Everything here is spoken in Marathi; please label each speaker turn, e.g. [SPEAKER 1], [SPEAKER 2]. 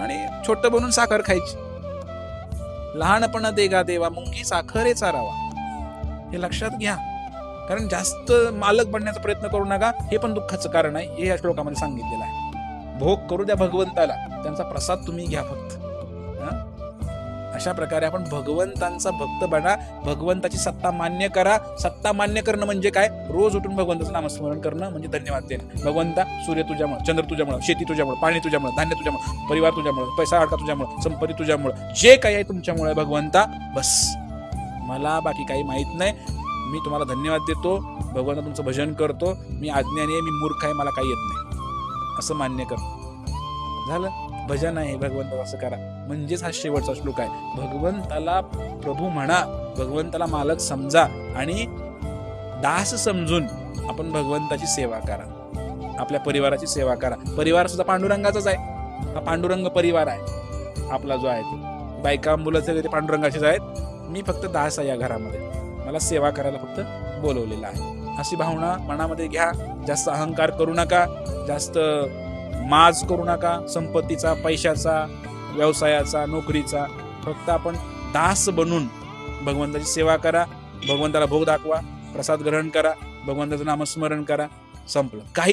[SPEAKER 1] आणि छोटं बनून साखर खायची. लहानपणा देगा देवा मुंगी साखरे चारावा, हे लक्षात घ्या. कारण जास्त मालक बनण्याचा प्रयत्न करू नका, हे पण दुःखाचं कारण आहे, हे या श्लोकामध्ये सांगितलेलं आहे. भोग करू द्या भगवंताला, त्यांचा प्रसाद तुम्ही घ्या फक्त. अशा प्रकारे आपण भगवंतांचा भक्त बना, भगवंताची सत्ता मान्य करा. सत्ता मान्य करणं म्हणजे काय? रोज उठून भगवंताचं नामस्मरण करणं म्हणजे धन्यवाद देणं. भगवंता, सूर्य तुझ्यामुळे, चंद्र तुझ्यामुळे, शेती तुझ्यामुळे, पाणी तुझ्यामुळे, धान्य तुझ्यामुळे, परिवार तुझ्यामुळे, पैसा अडका तुझ्यामुळे, संपत्ती तुझ्यामुळे, जे काही आहे तुमच्यामुळे भगवंता, बस मला बाकी काही माहित नाही. मी तुम्हाला धन्यवाद देतो, भगवंता तुमचं भजन करतो, मी अज्ञानी आहे, मी मूर्ख आहे, मला काही येत नाही, असं मान्य कर. झालं, भजन आहे भगवंताचं, असं करा. म्हणजेच हा शेवटचा श्लोक आहे. भगवंताला प्रभू म्हणा, भगवंताला मालक समजा आणि दास समजून आपण भगवंताची सेवा करा, आपल्या परिवाराची सेवा करा. परिवार सुद्धा पांडुरंगाचाच आहे, हा पांडुरंग परिवार आहे आपला जो आहे तो. बायका मुलं सगळे ते पांडुरंगाचेच आहेत. मी फक्त दास आहे या घरामध्ये, मला सेवा करायला फक्त बोलवलेलं आहे. अशी भावना मनामध्ये घ्या. जास्त अहंकार करू नका, जास्त माज करू नका संपत्तीचा, पैशाचा, व्यवसायाचा, नोकरीचा. फक्त आपण दास बनून भगवंताची सेवा करा, भगवंताला भोग दाखवा, प्रसाद ग्रहण करा, भगवंताचं नामस्मरण करा, संपलं. काही